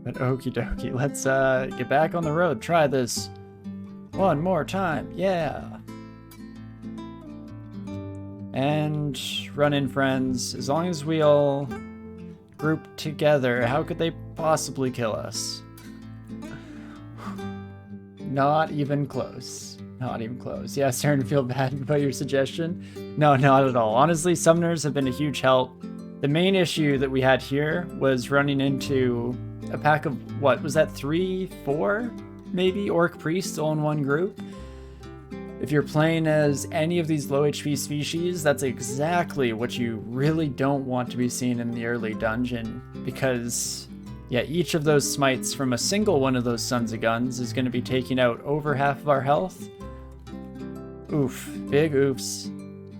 But okie dokie, let's get back on the road. Try this one more time. Yeah. And run in, friends. As long as we all group together, how could they possibly kill us? Not even close. Not even close. Yeah, starting to feel bad about your suggestion. No, not at all. Honestly, summoners have been a huge help. The main issue that we had here was running into a pack of, what, was that 3, 4, maybe, orc priests all in one group? If you're playing as any of these low HP species, that's exactly what you really don't want to be seeing in the early dungeon, because yeah, each of those smites from a single one of those sons of guns is going to be taking out over half of our health. Oof, big oofs.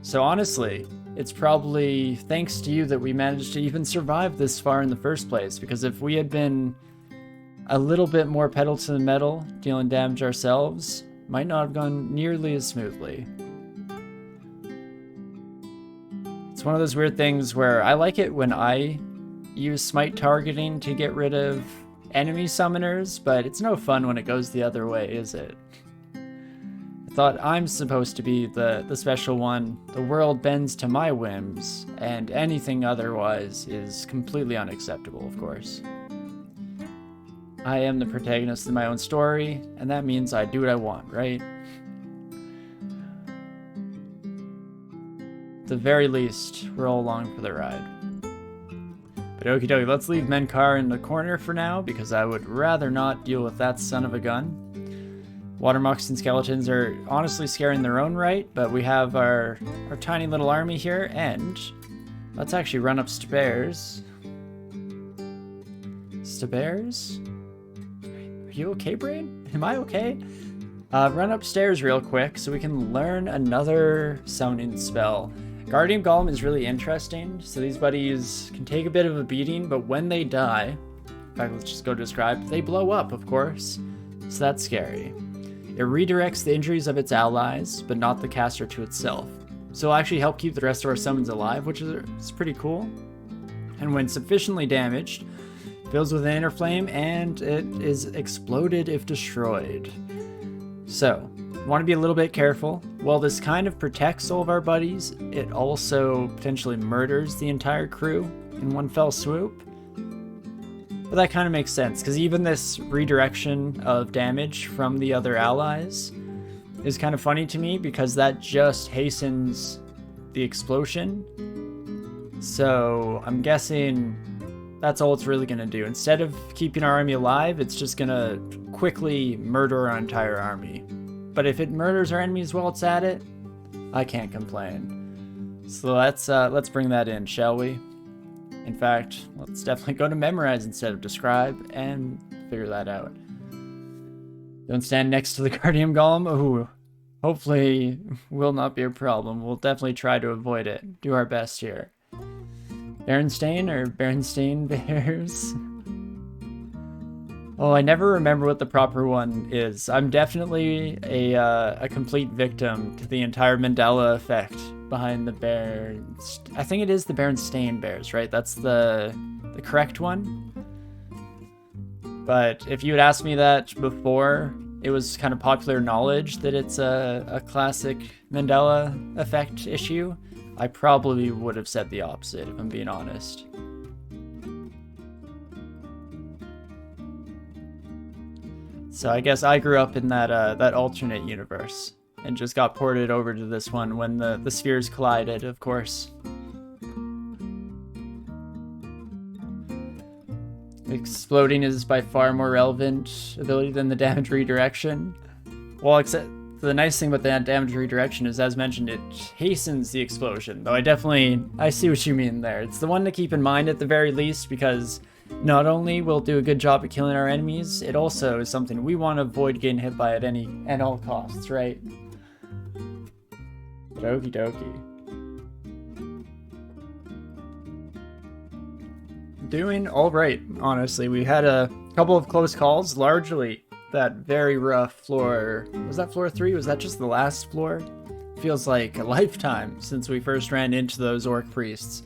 So honestly, it's probably thanks to you that we managed to even survive this far in the first place, because if we had been a little bit more pedal to the metal, dealing damage ourselves, might not have gone nearly as smoothly. It's one of those weird things where I like it when I use smite targeting to get rid of enemy summoners, but it's no fun when it goes the other way, is it? I thought I'm supposed to be the special one. The world bends to my whims, and anything otherwise is completely unacceptable, of course. I am the protagonist of my own story, and that means I do what I want, right? At the very least, we're all along for the ride. But okie dokie, let's leave Menkar in the corner for now, because I would rather not deal with that son of a gun. Water moccasin skeletons are honestly scary in their own right, but we have our tiny little army here, and let's actually run upstairs. Stairs? Are you okay, Brain? Am I okay? Run upstairs real quick so we can learn another summoning spell. Guardian Golem is really interesting, so these buddies can take a bit of a beating, but when they die, in fact, let's just go describe, they blow up, of course, so that's scary. It redirects the injuries of its allies, but not the caster to itself, so it'll actually help keep the rest of our summons alive, which is pretty cool. And when sufficiently damaged, fills with an inner flame, and it is exploded if destroyed. So, want to be a little bit careful. While this kind of protects all of our buddies, it also potentially murders the entire crew in one fell swoop. But that kind of makes sense, because even this redirection of damage from the other allies is kind of funny to me, because that just hastens the explosion. So I'm guessing that's all it's really going to do. Instead of keeping our army alive, it's just going to quickly murder our entire army. But if it murders our enemies while it's at it, I can't complain. So let's bring that in, shall we? In fact, let's definitely go to memorize instead of describe and figure that out. Don't stand next to the Guardian Golem. Ooh, hopefully will not be a problem. We'll definitely try to avoid it. Do our best here. Berenstain or Berenstain Bears? Oh, I never remember what the proper one is. I'm definitely a complete victim to the entire Mandela effect behind the bear. I think it is the Berenstain Bears, right? That's the correct one. But if you had asked me that before, it was kind of popular knowledge that it's a classic Mandela effect issue, I probably would have said the opposite, if I'm being honest. So I guess I grew up in that alternate universe and just got ported over to this one when the spheres collided, of course. Exploding is by far more relevant ability than the damage redirection. Well, except the nice thing about the damage redirection is, as mentioned, it hastens the explosion. Though I see what you mean there. It's the one to keep in mind at the very least, because not only will it do a good job at killing our enemies, it also is something we want to avoid getting hit by at all costs, right? But okie dokie. Doing all right, honestly. We had a couple of close calls, largely that very rough floor. Was that floor 3? Was that just the last floor? Feels like a lifetime since we first ran into those orc priests.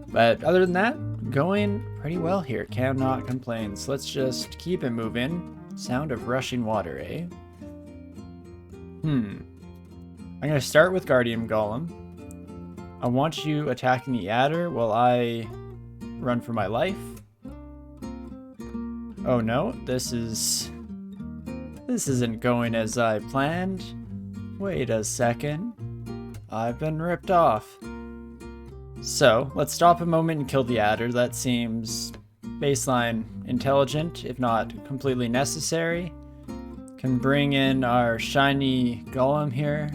But other than that, going pretty well here. Cannot complain. So let's just keep it moving. Sound of rushing water, eh? I'm gonna start with Guardian Golem. I want you attacking the adder while I run for my life. Oh no, this isn't going as I planned. Wait a second. I've been ripped off. So, let's stop a moment and kill the adder. That seems baseline intelligent, if not completely necessary. Can bring in our shiny golem here.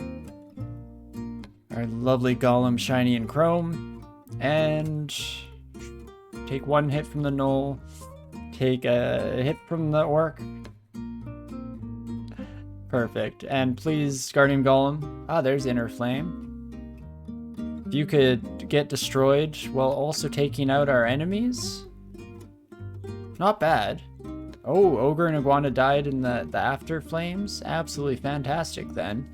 Our lovely golem, shiny and chrome. And take one hit from the gnoll. Take a hit from the orc. Perfect. And please, Guardian Golem. Ah, there's Inner Flame. If you could get destroyed while also taking out our enemies. Not bad. Oh, Ogre and Iguana died in the after flames. Absolutely fantastic then.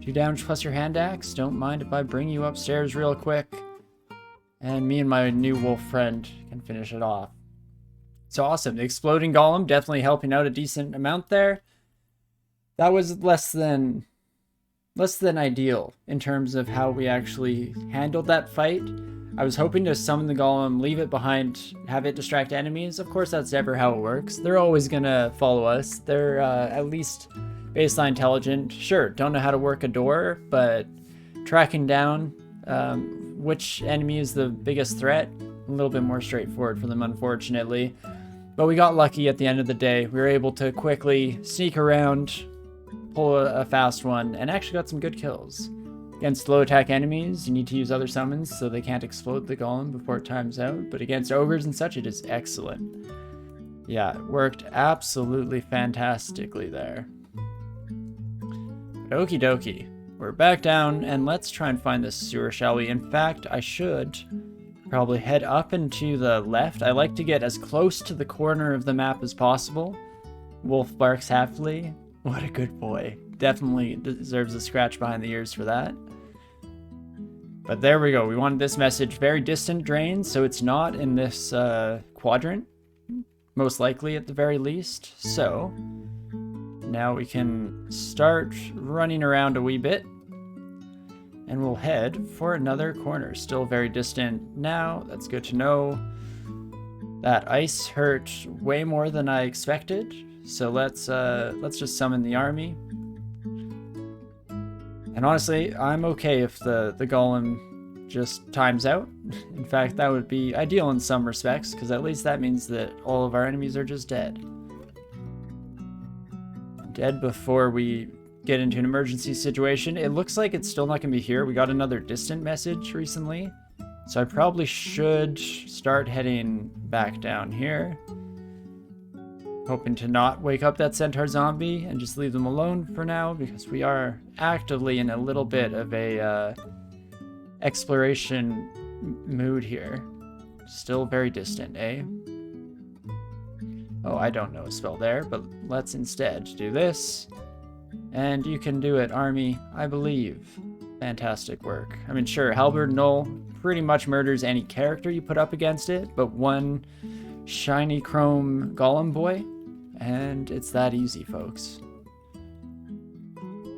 2 damage plus your hand axe. Don't mind if I bring you upstairs real quick. And me and my new wolf friend can finish it off. So awesome. The exploding golem definitely helping out a decent amount there. That was less than ideal in terms of how we actually handled that fight. I was hoping to summon the golem, leave it behind, have it distract enemies. Of course, that's never how it works. They're always gonna follow us. They're at least baseline intelligent. Sure, don't know how to work a door, but tracking down which enemy is the biggest threat, a little bit more straightforward for them, unfortunately. But we got lucky at the end of the day. We were able to quickly sneak around, pull a fast one, and actually got some good kills. Against low attack enemies, you need to use other summons so they can't explode the golem before it times out, but against ogres and such, it is excellent. Yeah, it worked absolutely fantastically there. But okie dokie, we're back down, and let's try and find this sewer, shall we? In fact, I should probably head up and to the left. I like to get as close to the corner of the map as possible. Wolf barks happily. What a good boy. Definitely deserves a scratch behind the ears for that. But there we go. We wanted this message very distant drain, so it's not in this quadrant. Most likely at the very least. So now we can start running around a wee bit. And we'll head for another corner. Still very distant now. That's good to know. That ice hurt way more than I expected. So let's just summon the army. And honestly, I'm okay if the golem just times out. In fact, that would be ideal in some respects, because at least that means that all of our enemies are just dead. Dead before we get into an emergency situation. It looks like it's still not going to be here. We got another distant message recently. So I probably should start heading back down here. Hoping to not wake up that centaur zombie and just leave them alone for now, because we are actively in a little bit of a exploration mood here. Still very distant, eh? Oh, I don't know a spell there, but let's instead do this. And you can do it, army, I believe. Fantastic work. I mean, sure, Halberd Null pretty much murders any character you put up against it, but one shiny chrome golem boy, and it's that easy, folks.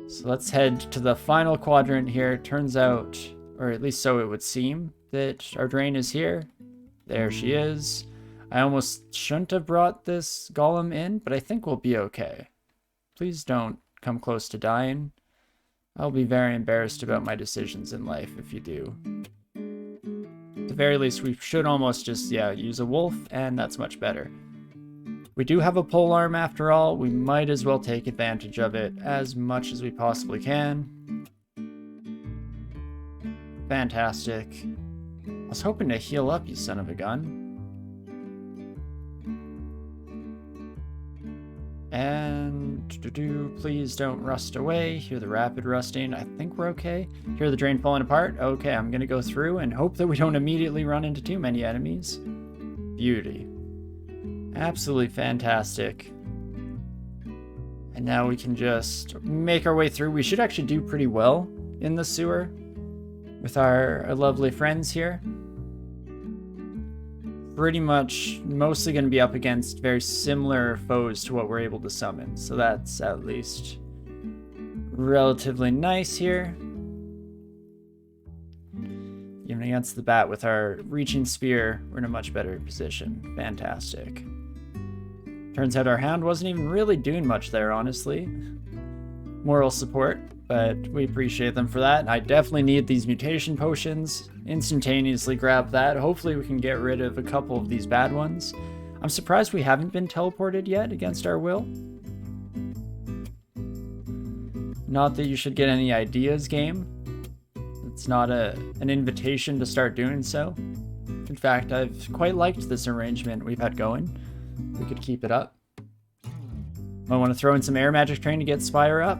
So let's head to the final quadrant here. Turns out, or at least so it would seem, that our drain is here. There she is. I almost shouldn't have brought this golem in, but I think we'll be okay. Please don't come close to dying. I'll be very embarrassed about my decisions in life if you do. At the very least, we should almost just, use a wolf, and that's much better. We do have a polearm after all. We might as well take advantage of it as much as we possibly can. Fantastic. I was hoping to heal up, you son of a gun. And please don't rust away. Hear the rapid rusting. I think we're okay. Hear the drain falling apart. Okay, I'm gonna go through and hope that we don't immediately run into too many enemies. Beauty. Absolutely fantastic. And now we can just make our way through. We should actually do pretty well in the sewer with our lovely friends here. pretty much mostly going to be up against very similar foes to what we're able to summon. So that's at least relatively nice here. Even against the bat with our reaching spear, we're in a much better position. Fantastic. Turns out our hound wasn't even really doing much there, honestly. Moral support, but we appreciate them for that. I definitely need these mutation potions. Instantaneously grab that. Hopefully we can get rid of a couple of these bad ones. I'm surprised we haven't been teleported yet against our will. Not that you should get any ideas, game. It's not an invitation to start doing so. In fact, I've quite liked this arrangement we've had going. We could keep it up. I want to throw in some air magic train to get Spire up.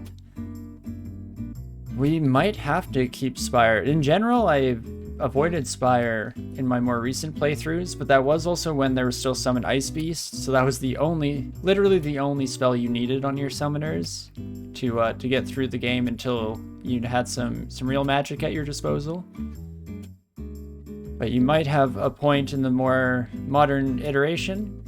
We might have to keep Spire. In general, I've avoided Spire in my more recent playthroughs, but that was also when there was still summoned Ice Beast, so that was literally the only spell you needed on your summoners to get through the game until you had some real magic at your disposal. But you might have a point in the more modern iteration.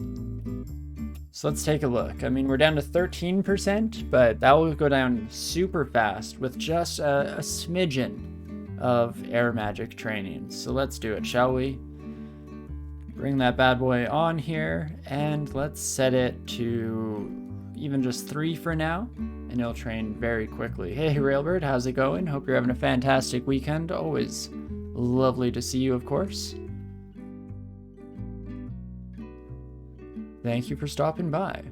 So let's take a look. I mean, we're down to 13%, but that will go down super fast with just a smidgen of air magic training. So let's do it, shall we? Bring that bad boy on here, and let's set it to even just 3 for now, and it'll train very quickly. Hey, Railbird, how's it going? Hope you're having a fantastic weekend. Always lovely to see you, of course. Thank you for stopping by.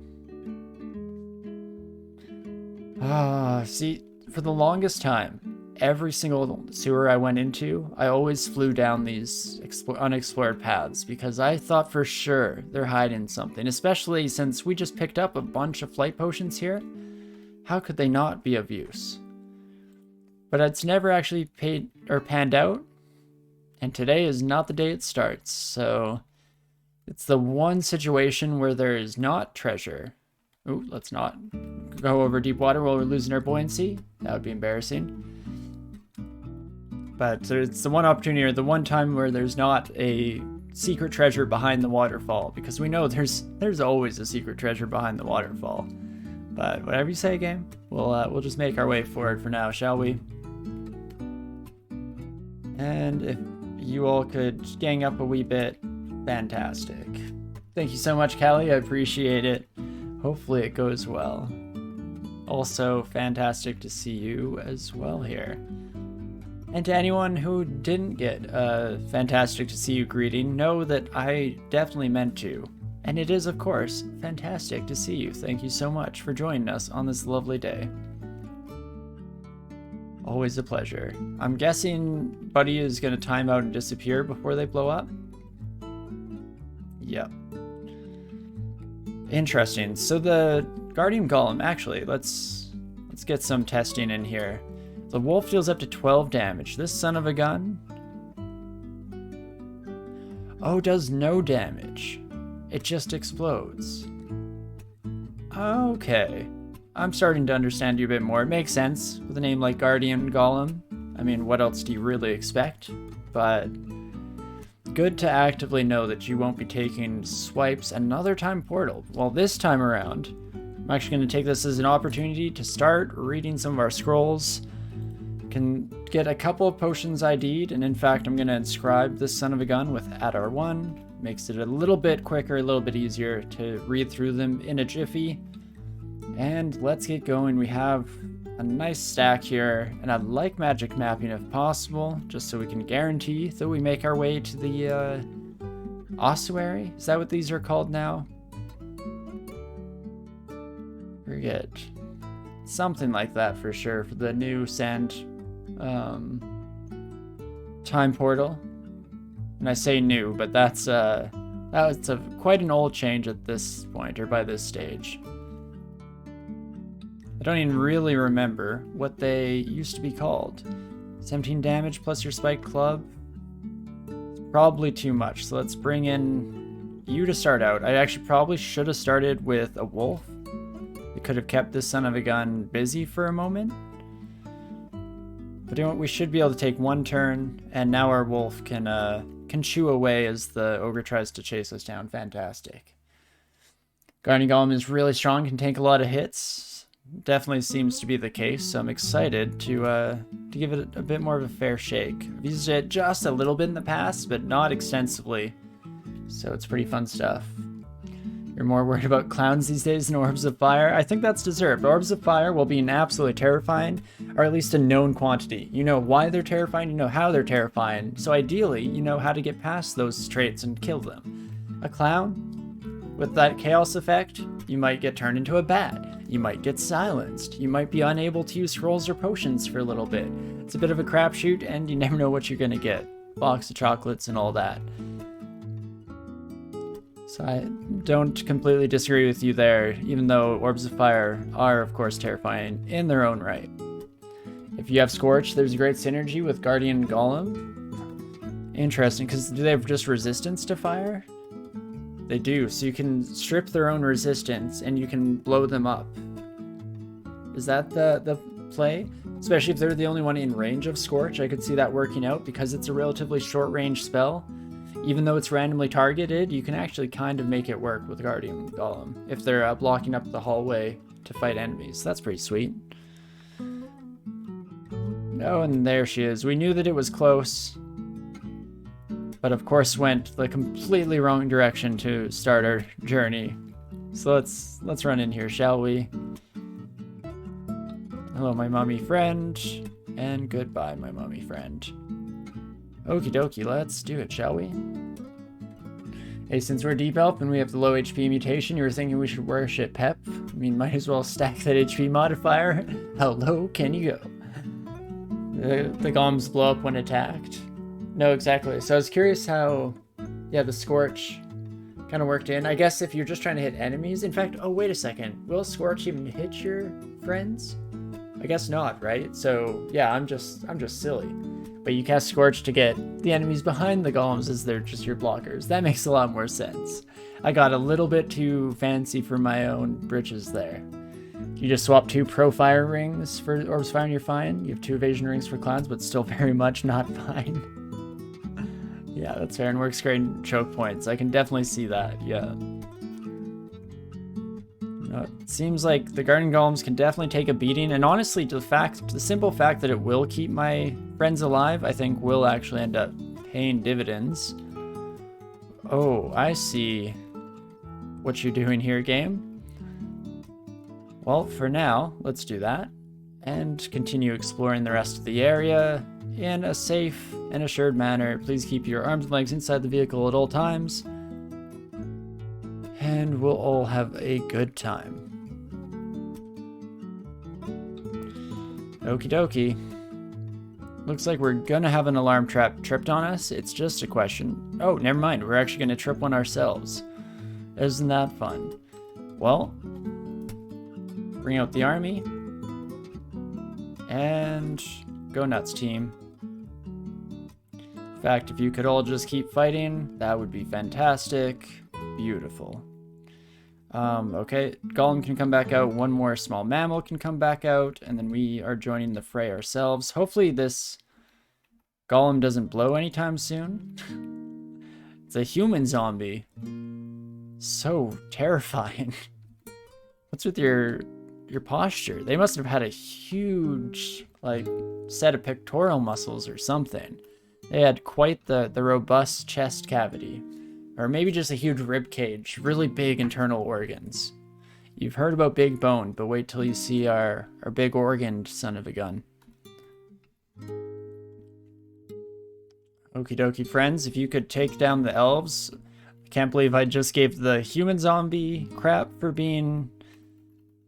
See, for the longest time, every single sewer I went into, I always flew down these unexplored paths because I thought for sure they're hiding something, especially since we just picked up a bunch of flight potions here. How could they not be of use? But it's never actually panned out, and today is not the day it starts, so it's the one situation where there is not treasure. Ooh, let's not go over deep water while we're losing our buoyancy. That would be embarrassing. But it's the one opportunity, or the one time where there's not a secret treasure behind the waterfall, because we know there's always a secret treasure behind the waterfall. But whatever you say, game, we'll just make our way forward for now, shall we? And if you all could gang up a wee bit, fantastic. Thank you so much, Callie. I appreciate it. Hopefully it goes well. Also, fantastic to see you as well here. And to anyone who didn't get a fantastic to see you greeting, know that I definitely meant to. And it is, of course, fantastic to see you. Thank you so much for joining us on this lovely day. Always a pleasure. I'm guessing Buddy is going to time out and disappear before they blow up. Yep. Interesting. So the Guardian Golem, actually, let's get some testing in here. The wolf deals up to 12 damage. This son of a gun, oh, does no damage. It just explodes. Okay. I'm starting to understand you a bit more. It makes sense with a name like Guardian Golem. I mean, what else do you really expect? But good to actively know that you won't be taking swipes another time portal. Well, this time around, I'm actually going to take this as an opportunity to start reading some of our scrolls. Can get a couple of potions ID'd, and in fact, I'm going to inscribe this son of a gun with ADR1. Makes it a little bit quicker, a little bit easier to read through them in a jiffy. And let's get going. We have a nice stack here, and I'd like magic mapping if possible, just so we can guarantee that we make our way to the ossuary. Is that what these are called now? Forget. Something like that for sure for the new sand time portal. And I say new, but that's quite an old change at this point, or by this stage. I don't even really remember what they used to be called. 17 damage plus your spike club. It's probably too much, so let's bring in you to start out. I actually probably should have started with a wolf. We could have kept this son of a gun busy for a moment. But you know what, we should be able to take one turn, and now our wolf can can chew away as the ogre tries to chase us down. Fantastic. Guardian Golem is really strong, can take a lot of hits. Definitely seems to be the case, so I'm excited to give it a bit more of a fair shake. I've used it just a little bit in the past, but not extensively, so it's pretty fun stuff. You're more worried about clowns these days than orbs of fire? I think that's deserved. Orbs of fire will be an absolutely terrifying, or at least a known quantity. You know why they're terrifying, you know how they're terrifying, so ideally, you know how to get past those traits and kill them. A clown, with that chaos effect, you might get turned into a bat. You might get silenced. You might be unable to use scrolls or potions for a little bit. It's a bit of a crapshoot, and you never know what you're gonna get. Box of chocolates and all that. So I don't completely disagree with you there, even though Orbs of Fire are, of course, terrifying in their own right. If you have Scorch, there's a great synergy with Guardian Golem. Interesting, because do they have just resistance to fire? They do, so you can strip their own resistance and you can blow them up. Is that the play? Especially if they're the only one in range of Scorch, I could see that working out because it's a relatively short range spell. Even though it's randomly targeted, you can actually kind of make it work with Guardian Golem if they're blocking up the hallway to fight enemies. That's pretty sweet. Oh, and there she is. We knew that it was close, but of course went the completely wrong direction to start our journey. So let's run in here, shall we? Hello, my mummy friend, and goodbye, my mummy friend. Okie dokie, let's do it, shall we? Hey, since we're deep elf and we have the low HP mutation, you were thinking we should worship Pep? I mean, might as well stack that HP modifier. How low can you go? The golems blow up when attacked. No, exactly. So I was curious how, yeah, the Scorch kind of worked in. I guess if you're just trying to hit enemies. In fact, oh, wait a second. Will Scorch even hit your friends? I guess not, right? So yeah, I'm just silly. But you cast Scorch to get the enemies behind the golems as they're just your blockers. That makes a lot more sense. I got a little bit too fancy for my own britches there. You just swap 2 pro fire rings for Orbs of Fire and you're fine. You have 2 evasion rings for clowns, but still very much not fine. Yeah, that's fair and works great in choke points. I can definitely see that, yeah. It seems like the Guardian Golems can definitely take a beating, and honestly, the simple fact that it will keep my friends alive, I think will actually end up paying dividends. Oh, I see what you're doing here, game. Well, for now, let's do that, and continue exploring the rest of the area in a safe and assured manner. Please keep your arms and legs inside the vehicle at all times, and we'll all have a good time. Okie dokie. Looks like we're gonna have an alarm trap tripped on us. It's just a question. Oh, never mind. We're actually gonna trip one ourselves. Isn't that fun? Well, bring out the army. And go nuts, team. In fact, if you could all just keep fighting, that would be fantastic. Beautiful. Okay, Golem can come back out, one more small mammal can come back out, and then we are joining the fray ourselves. Hopefully this Golem doesn't blow anytime soon. It's a human zombie. So terrifying. What's with your posture? They must have had a huge, like, set of pectoral muscles or something. They had quite the robust chest cavity. Or maybe just a huge rib cage, really big internal organs. You've heard about big bone, but wait till you see our big organed son of a gun. Okie dokie, friends, if you could take down the elves. I can't believe I just gave the human zombie crap for being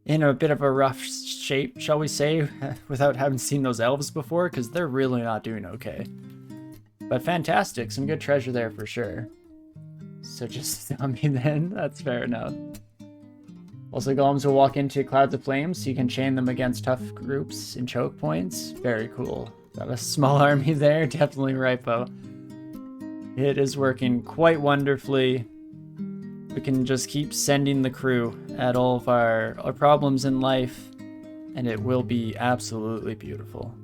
in a bit of a rough shape, shall we say, without having seen those elves before, because they're really not doing okay. But fantastic, some good treasure there for sure. So just zombie then, that's fair enough. Also, golems will walk into clouds of flames, so you can chain them against tough groups in choke points. Very cool. Got a small army there, definitely ripo. It is working quite wonderfully. We can just keep sending the crew at all of our problems in life, and it will be absolutely beautiful.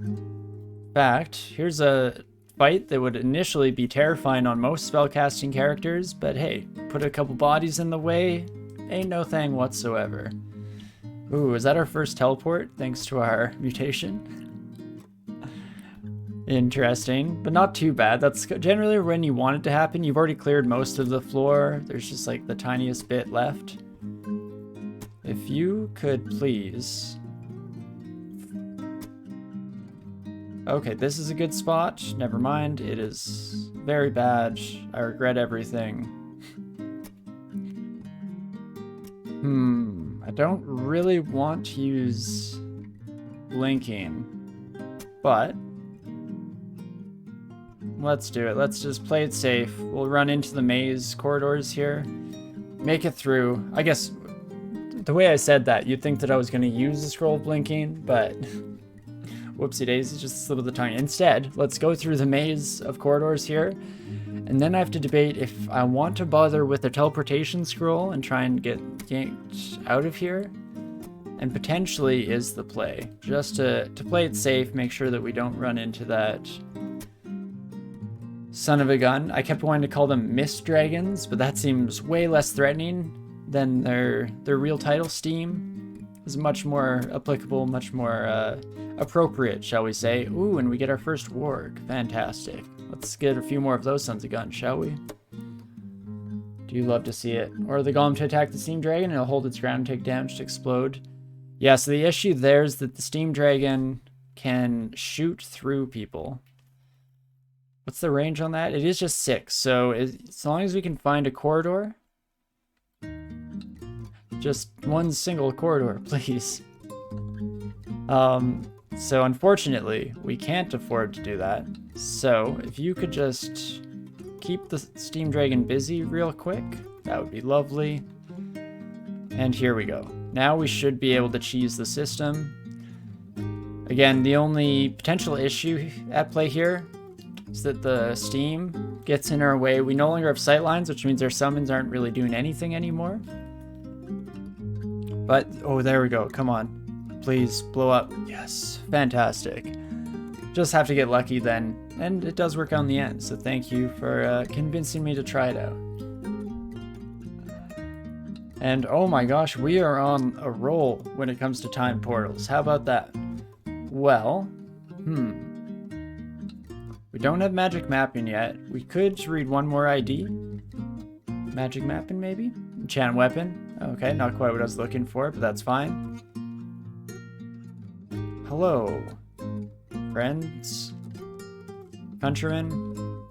In fact, here's a fight that would initially be terrifying on most spellcasting characters, but hey, put a couple bodies in the way, ain't no thing whatsoever. Ooh, is that our first teleport thanks to our mutation? Interesting, but not too bad. That's generally when you want it to happen. You've already cleared most of the floor. There's just like the tiniest bit left. If you could please... Okay, this is a good spot. Never mind, it is very bad. I regret everything. I don't really want to use blinking, but let's do it. Let's just play it safe. We'll run into the maze corridors here, make it through. I guess the way I said that, you'd think that I was going to use the scroll of blinking, but whoopsie daisy, just a slip of the tongue. Instead, let's go through the maze of corridors here, and then I have to debate if I want to bother with the teleportation scroll and try and get yanked out of here, and potentially is the play. Just to play it safe, make sure that we don't run into that son of a gun. I kept wanting to call them mist dragons, but that seems way less threatening than their real title. Steam is much more applicable, much more appropriate, shall we say. Ooh, and we get our first warg. Fantastic. Let's get a few more of those sons of guns, shall we? Do you love to see it? Or the golem to attack the steam dragon and it'll hold its ground and take damage to explode. Yeah, so the issue there is that the steam dragon can shoot through people. What's the range on that? It is just 6, so as long as we can find a corridor, just one single corridor, please. So unfortunately, we can't afford to do that. So if you could just keep the steam dragon busy real quick, that would be lovely. And here we go. Now we should be able to cheese the system. Again, the only potential issue at play here is that the steam gets in our way. We no longer have sightlines, which means our summons aren't really doing anything anymore. But, oh, there we go. Come on. Please, blow up. Yes. Fantastic. Just have to get lucky then. And it does work out in the end, so thank you for convincing me to try it out. And oh my gosh, we are on a roll when it comes to time portals. How about that? Well, we don't have magic mapping yet. We could read one more ID. Magic mapping, maybe? Enchant weapon. Okay, not quite what I was looking for, but that's fine. Hello, friends, countrymen.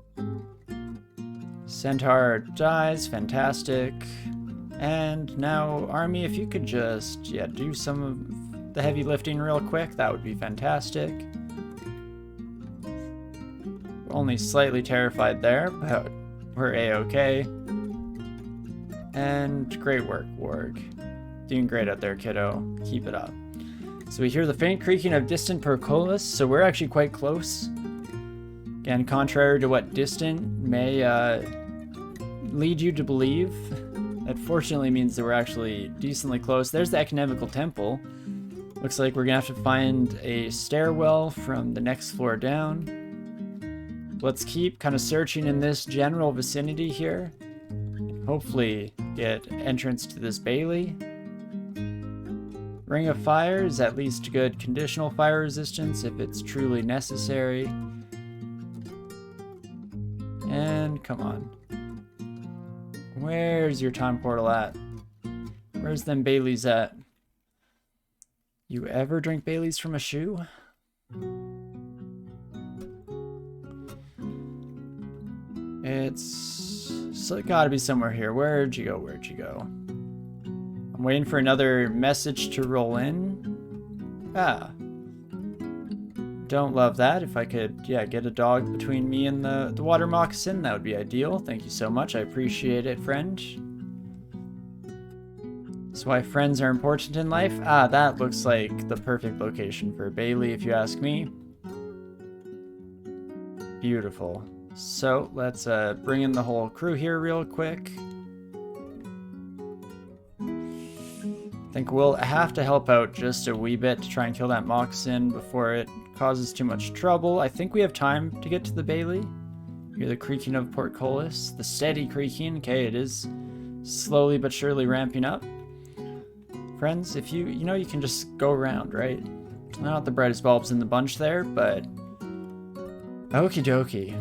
Centaur dies, fantastic. And now, army, if you could just, do some of the heavy lifting real quick, that would be fantastic. Only slightly terrified there, but we're a-okay. And great work, Warg. Doing great out there, kiddo. Keep it up. So we hear the faint creaking of distant portcullis, so we're actually quite close. Again, contrary to what distant may lead you to believe, that fortunately means that we're actually decently close. There's the economical temple. Looks like we're gonna have to find a stairwell from the next floor down. Let's keep kind of searching in this general vicinity here. Hopefully get entrance to this Bailey. Ring of Fire is at least good conditional fire resistance if it's truly necessary. And come on. Where's your time portal at? Where's them Baileys at? You ever drink Baileys from a shoe? It's gotta be somewhere here. Where'd you go? Where'd you go? I'm waiting for another message to roll in. Ah. Don't love that. If I could, get a dog between me and the water moccasin, that would be ideal. Thank you so much. I appreciate it, friend. That's why friends are important in life. Ah, that looks like the perfect location for Bailey, if you ask me. Beautiful. So, let's bring in the whole crew here real quick. I think we'll have to help out just a wee bit to try and kill that moccasin before it causes too much trouble. I think we have time to get to the Bailey. Hear the creaking of portcullis. The steady creaking. Okay, it is slowly but surely ramping up. Friends, if you can just go around, right? Not the brightest bulbs in the bunch there, but okie dokie.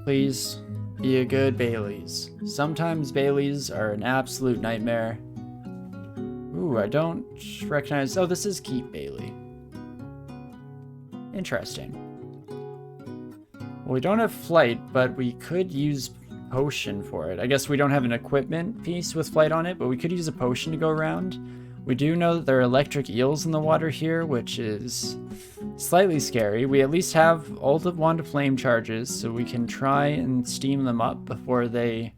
Please be a good Baileys. Sometimes Baileys are an absolute nightmare. Ooh, I don't recognize... Oh, this is Keep Bailey. Interesting. Well, we don't have flight, but we could use potion for it. I guess we don't have an equipment piece with flight on it, but we could use a potion to go around. We do know that there are electric eels in the water here, which is slightly scary. We at least have all the wand of flame charges, so we can try and steam them up before they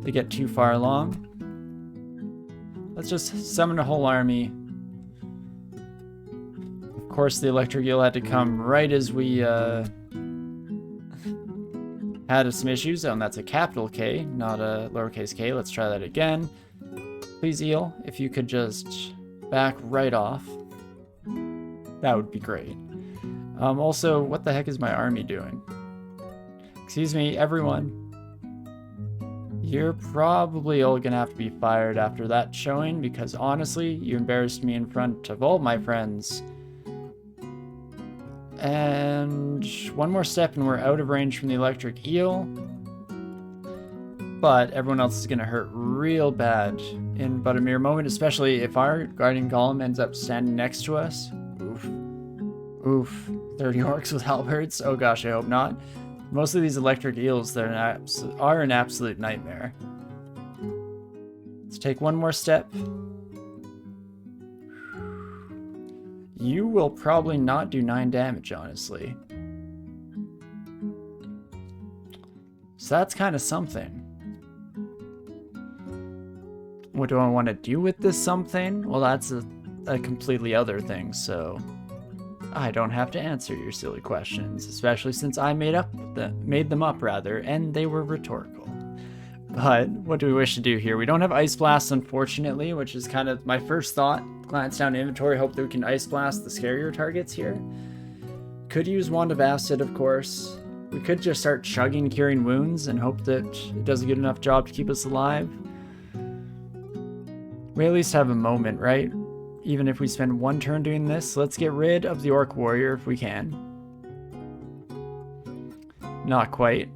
get too far along. Let's just summon a whole army. Of course, the electric eel had to come right as we had some issues. Oh, and that's a capital K, not a lowercase k. Let's try that again. Please, eel, if you could just back right off. That would be great. Also, what the heck is my army doing? Excuse me, everyone. You're probably all gonna have to be fired after that showing, because honestly, you embarrassed me in front of all my friends. And one more step and we're out of range from the electric eel. But everyone else is going to hurt real bad in but a mere moment, especially if our guardian golem ends up standing next to us. Oof. Oof. 30 orcs with halberds? Oh gosh, I hope not. Most of these electric eels are an absolute nightmare. Let's take one more step. You will probably not do 9 damage, honestly. So that's kind of something. What do I want to do with this something? Well, that's a completely other thing, so I don't have to answer your silly questions, especially since I made them up, and they were rhetorical. But what do we wish to do here? We don't have Ice Blast, unfortunately, which is kind of my first thought. Glance down inventory, hope that we can Ice Blast the scarier targets here. Could use Wand of Acid, of course. We could just start chugging Curing Wounds and hope that it does a good enough job to keep us alive. We at least have a moment, right? Even if we spend one turn doing this, let's get rid of the Orc Warrior if we can. Not quite.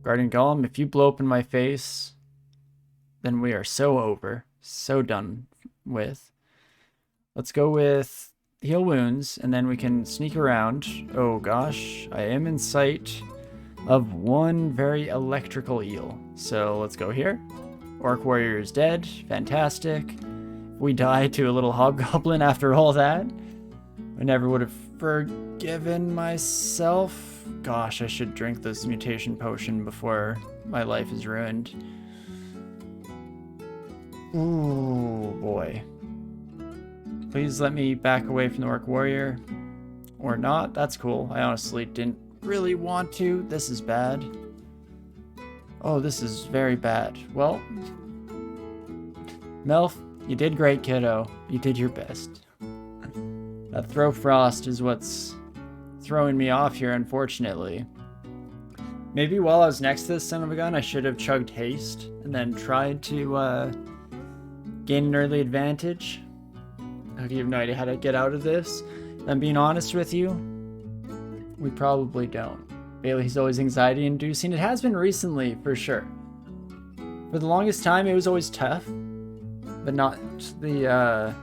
Guardian Golem, if you blow up in my face, then we are so over. So done with. Let's go with Heal Wounds, and then we can sneak around. Oh gosh, I am in sight of one very electrical eel. So let's go here. Orc Warrior is dead. Fantastic. We die to a little hobgoblin after all that. I never would have forgiven myself. Gosh, I should drink this mutation potion before my life is ruined. Ooh, boy. Please let me back away from the Orc Warrior. Or not. That's cool. I honestly didn't really want to. This is bad. Oh, this is very bad. Well, Melf, you did great, kiddo. You did your best. That Throw Frost is what's throwing me off here, unfortunately. Maybe while I was next to this son of a gun, I should have chugged Haste and then tried to gain an early advantage. I have no idea how to get out of this. I'm being honest with you, we probably don't. Bailey's always anxiety inducing. It has been recently, for sure. For the longest time, it was always tough, but not the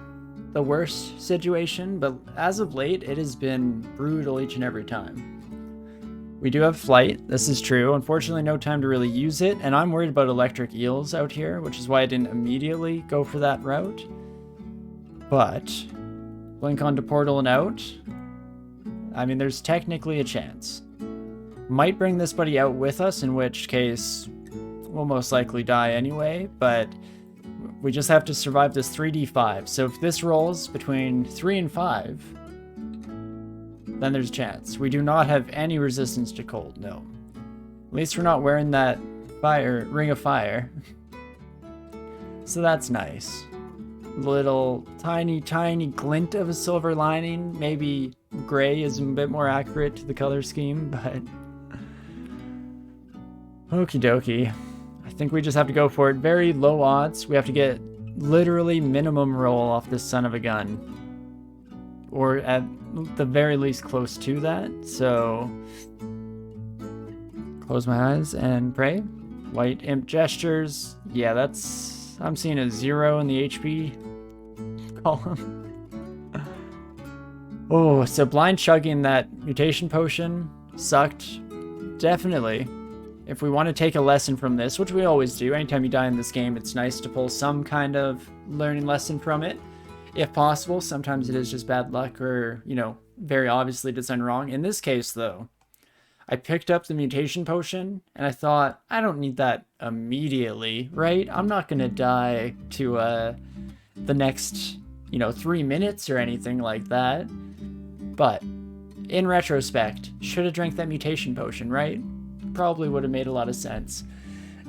worst situation. But as of late, it has been brutal each and every time. We do have flight. This is true. Unfortunately, no time to really use it. And I'm worried about electric eels out here, which is why I didn't immediately go for that route. But blink onto portal and out. I mean, there's technically a chance. Might bring this buddy out with us, in which case we'll most likely die anyway, but we just have to survive this 3d5. So if this rolls between 3 and 5, then there's a chance. We do not have any resistance to cold, no. At least we're not wearing that ring of fire. So that's nice. Little tiny glint of a silver lining, maybe gray is a bit more accurate to the color scheme, but okie dokie. I think we just have to go for it. Very low odds. We have to get literally minimum roll off this son of a gun, or at the very least close to that. So close my eyes and pray. White imp gestures. Yeah, that's, I'm seeing a 0 in the HP column. Oh, so blind chugging that mutation potion sucked. Definitely. If we want to take a lesson from this, which we always do, anytime you die in this game, it's nice to pull some kind of learning lesson from it. If possible, sometimes it is just bad luck or, you know, very obviously designed wrong. In this case, though, I picked up the mutation potion, and I thought, I don't need that immediately, right? I'm not going to die to the next, you know, 3 minutes or anything like that. But in retrospect, should have drank that mutation potion, right? Probably would have made a lot of sense.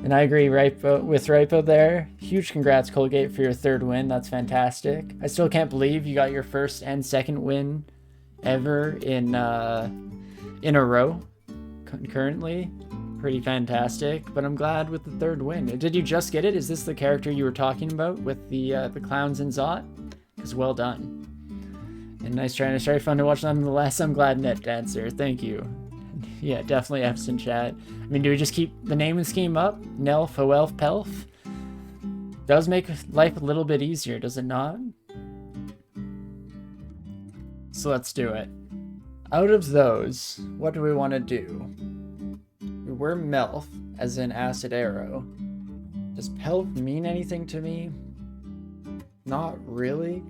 And I agree with Ripo there. Huge congrats, Colgate, for your 3rd win. That's fantastic. I still can't believe you got your 1st and 2nd win ever in a row concurrently. Pretty fantastic. But I'm glad with the 3rd win. Did you just get it? Is this the character you were talking about with the clowns in Zot? Because well done. And nice try. It's very fun to watch nonetheless. I'm glad, Net Dancer. Thank you. Yeah, definitely F's in chat. I mean, do we just keep the name and scheme up? Nelf, Oelf, Pelf? Does make life a little bit easier, does it not? So let's do it. Out of those, what do we want to do? We're Melf, as in Acid Arrow. Does Pelf mean anything to me? Not really.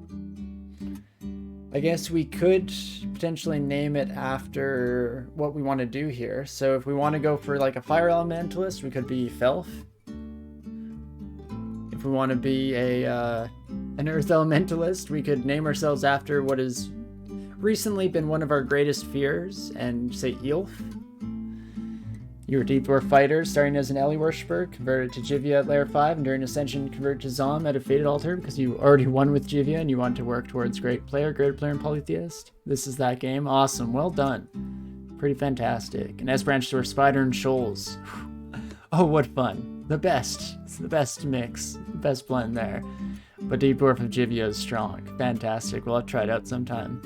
I guess we could potentially name it after what we want to do here. So if we want to go for like a fire elementalist, we could be Felf. If we want to be an earth elementalist, we could name ourselves after what has recently been one of our greatest fears and say Eelf. You were Deep Dwarf Fighter, starting as an Ellie Worshipper, converted to Jivia at Layer 5, and during Ascension converted to Zom at a Fated Altar because you already won with Jivia and you want to work towards greater player and polytheist. This is that game. Awesome. Well done. Pretty fantastic. And S-Branch to Spider and Shoals. Oh, what fun. The best. It's the best mix. The best blend there. But Deep Dwarf of Jivia is strong. Fantastic. We'll have to try it out sometime.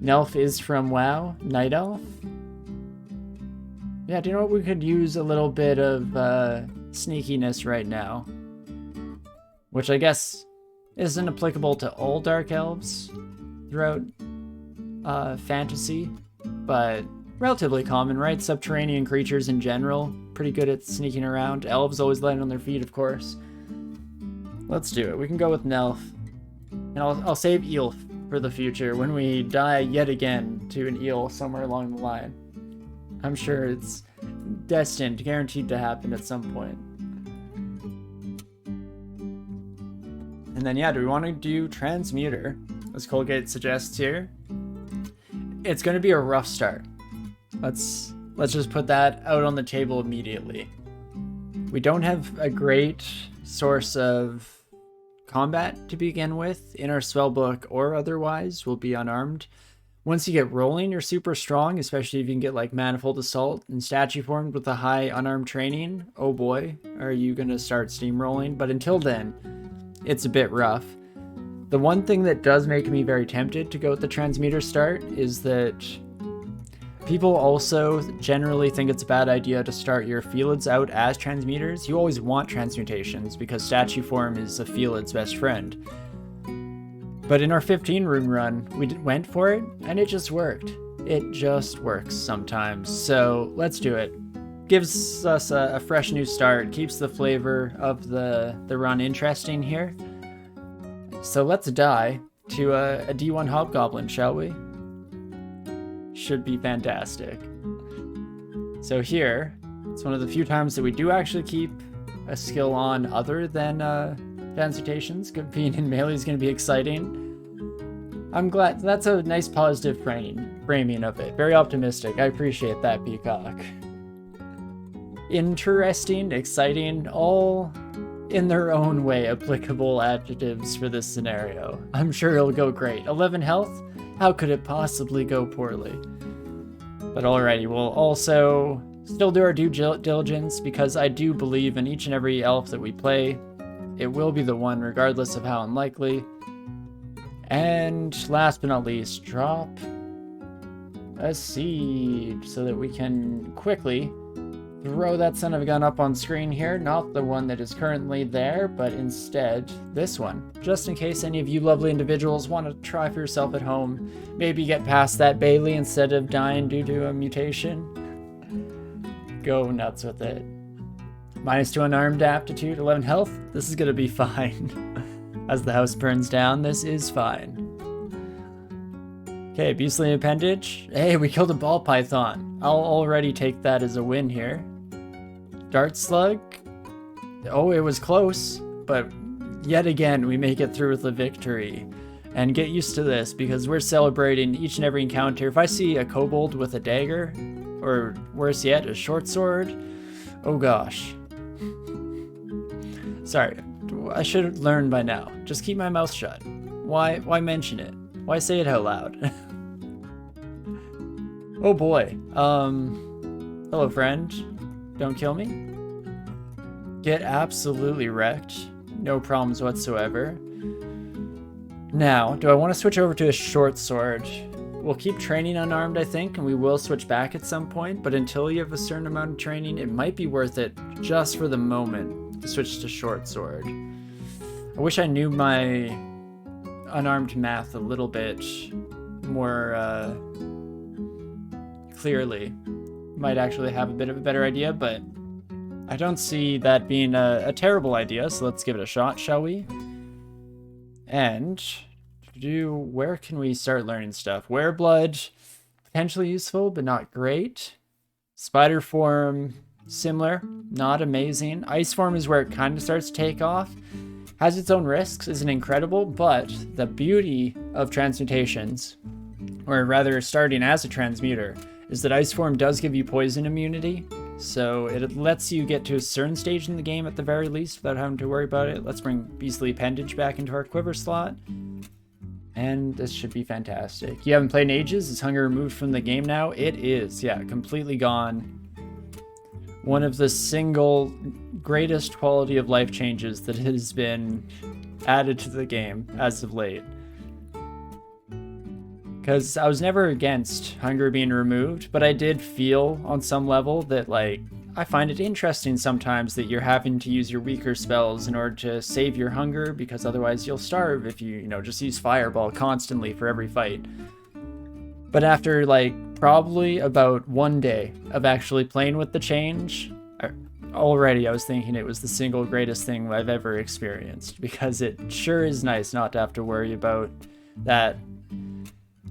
Nelf is from WoW. Night Elf. Yeah, do you know what? We could use a little bit of sneakiness right now. Which I guess isn't applicable to all Dark Elves throughout fantasy, but relatively common, right? Subterranean creatures in general, pretty good at sneaking around. Elves always land on their feet, of course. Let's do it. We can go with Nelf. And I'll save Eelf for the future when we die yet again to an eel somewhere along the line. I'm sure it's destined, guaranteed to happen at some point. And then, yeah, do we want to do Transmuter, as Colgate suggests here? It's going to be a rough start. Let's just put that out on the table immediately. We don't have a great source of combat to begin with in our spellbook or otherwise. We'll be unarmed. Once you get rolling, you're super strong, especially if you can get like Manifold Assault and Statue Formed with a high unarmed training. Oh boy, are you going to start steamrolling? But until then, it's a bit rough. The one thing that does make me very tempted to go with the Transmuter start is that people also generally think it's a bad idea to start your Felids out as Transmuters. You always want Transmutations because Statue Form is a Felid's best friend. But in our 15 rune run, we went for it, and it just worked. It just works sometimes. So let's do it. Gives us a fresh new start, keeps the flavor of the run interesting here. So let's die to a D1 Hobgoblin, shall we? Should be fantastic. So here, it's one of the few times that we do actually keep a skill on other than Transmutations. Being in melee is going to be exciting. I'm glad. That's a nice positive framing of it. Very optimistic. I appreciate that, Peacock. Interesting, exciting, all in their own way applicable adjectives for this scenario. I'm sure it'll go great. 11 health. How could it possibly go poorly? But alrighty, we'll also still do our due diligence, because I do believe in each and every elf that we play. It will be the one, regardless of how unlikely. And last but not least, drop a seed so that we can quickly throw that son of a gun up on screen here. Not the one that is currently there, but instead this one. Just in case any of you lovely individuals want to try for yourself at home. Maybe get past that Bailey instead of dying due to a mutation. Go nuts with it. -2 unarmed aptitude, 11 health. This is going to be fine. As the house burns down, this is fine. Okay, beastly appendage. Hey, we killed a ball python. I'll already take that as a win here. Dart slug. Oh, it was close, but yet again, we make it through with a victory. And get used to this, because we're celebrating each and every encounter. If I see a kobold with a dagger, or worse yet, a short sword, oh gosh. Sorry, I should have learned by now. Just keep my mouth shut. Why mention it? Why say it out loud? Oh boy. Hello friend. Don't kill me. Get absolutely wrecked. No problems whatsoever. Now, do I want to switch over to a short sword? We'll keep training unarmed, I think, and we will switch back at some point, but until you have a certain amount of training, it might be worth it, just for the moment, to switch to short sword. I wish I knew my unarmed math a little bit more clearly. Might actually have a bit of a better idea, but I don't see that being a terrible idea, so let's give it a shot, shall we? And where can we start learning stuff? Wereblood, potentially useful, but not great. Spider form, similar, not amazing. Ice form is where it kind of starts to take off. Has its own risks, isn't incredible, but the beauty of transmutations, or rather starting as a transmuter, is that ice form does give you poison immunity. So it lets you get to a certain stage in the game at the very least without having to worry about it. Let's bring Beastly Appendage back into our quiver slot. And this should be fantastic. You haven't played in ages? Is hunger removed from the game now? It is, yeah, completely gone. One of the single greatest quality of life changes that has been added to the game as of late. Because I was never against hunger being removed, but I did feel on some level that, like, I find it interesting sometimes that you're having to use your weaker spells in order to save your hunger, because otherwise you'll starve if you just use Fireball constantly for every fight. But after, like, probably about 1 day of actually playing with the change, already I was thinking it was the single greatest thing I've ever experienced, because it sure is nice not to have to worry about that.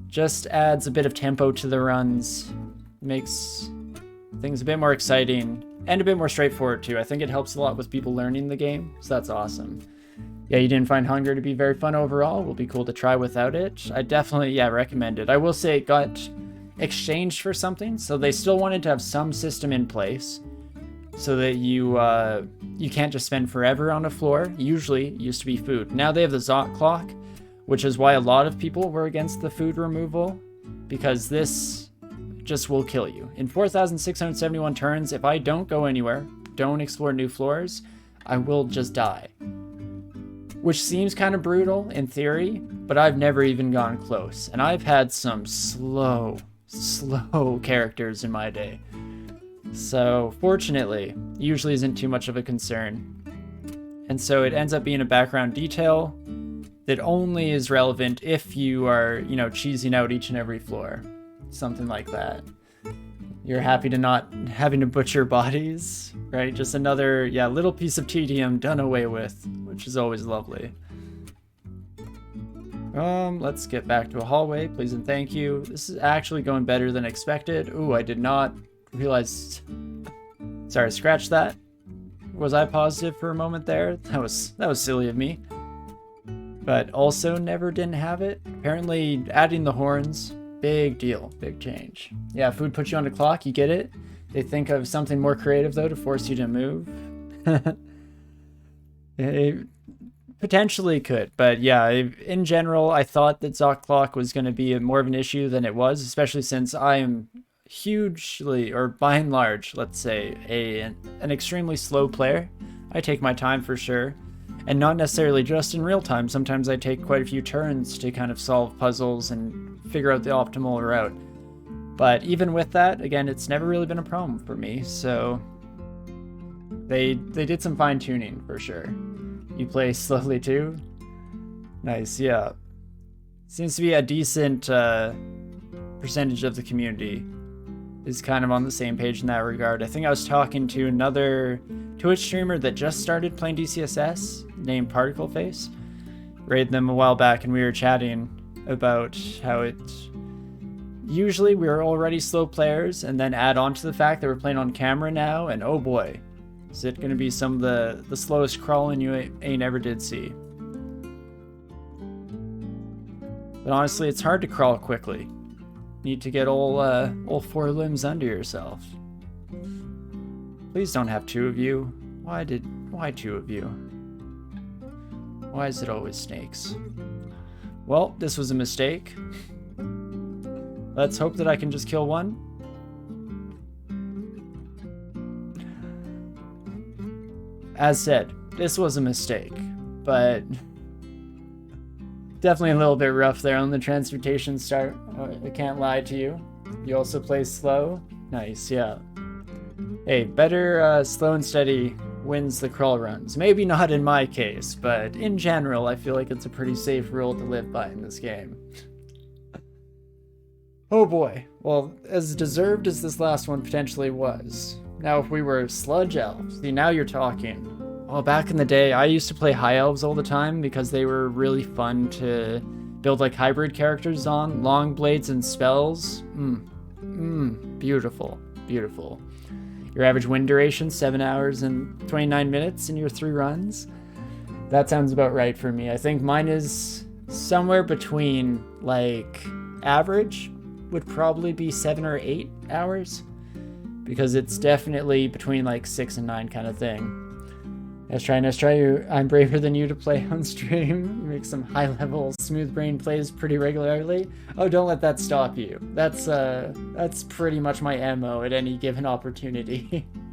Just adds a bit of tempo to the runs, makes things a bit more exciting, and a bit more straightforward too. I think it helps a lot with people learning the game, so that's awesome. Yeah, you didn't find hunger to be very fun overall. Will be cool to try without it. I definitely, recommend it. I will say it got exchanged for something, so they still wanted to have some system in place so that you can't just spend forever on a floor. Usually it used to be food. Now they have the Zot clock, which is why a lot of people were against the food removal, because this just will kill you. In 4,671 turns, if I don't go anywhere, don't explore new floors, I will just die. Which seems kind of brutal in theory, but I've never even gone close. And I've had some slow characters in my day. So fortunately, usually isn't too much of a concern. And so it ends up being a background detail that only is relevant if you are, cheesing out each and every floor. Something like that. You're happy to not having to butcher bodies, right? Just another, little piece of tedium done away with, which is always lovely. Let's get back to a hallway, please and thank you. This is actually going better than expected. Ooh, I did not realize... Sorry, scratch that. Was I positive for a moment there? That was silly of me. But also never didn't have it. Apparently adding the horns, big deal, big change. Yeah, food puts you on the clock, you get it. They think of something more creative though to force you to move. Potentially could, but yeah, in general, I thought that Zot Clock was going to be more of an issue than it was, especially since I am hugely, or by and large, let's say, an extremely slow player. I take my time for sure, and not necessarily just in real time. Sometimes I take quite a few turns to kind of solve puzzles and figure out the optimal route. But even with that, again, it's never really been a problem for me, so they did some fine-tuning for sure. You play slowly too? Nice, yeah. Seems to be a decent percentage of the community is kind of on the same page in that regard. I think I was talking to another Twitch streamer that just started playing DCSS named Particle Face. Raided them a while back and we were chatting about how it... Usually we were already slow players and then add on to the fact that we're playing on camera now and oh boy. Is it going to be some of the slowest crawling you ain't ever did see? But honestly, it's hard to crawl quickly. Need to get all four limbs under yourself. Please don't have two of you. Why two of you? Why is it always snakes? Well, this was a mistake. Let's hope that I can just kill one. As said, this was a mistake, but definitely a little bit rough there on the transportation start. I can't lie to you. You also play slow? Nice, yeah. Hey, better slow and steady wins the crawl runs. Maybe not in my case, but in general, I feel like it's a pretty safe rule to live by in this game. Oh boy. Well, as deserved as this last one potentially was. Now, if we were sludge elves, see, now you're talking. Well, back in the day, I used to play high elves all the time because they were really fun to build like hybrid characters on. Long blades and spells. Beautiful. Beautiful. Your average win duration, 7 hours and 29 minutes in your 3 runs. That sounds about right for me. I think mine is somewhere between, like, average would probably be 7 or 8 hours. Because it's definitely between like 6 and 9 kind of thing. Let's try. I'm braver than you to play on stream. Make some high level smooth brain plays pretty regularly. Oh, don't let that stop you. That's pretty much my MO at any given opportunity.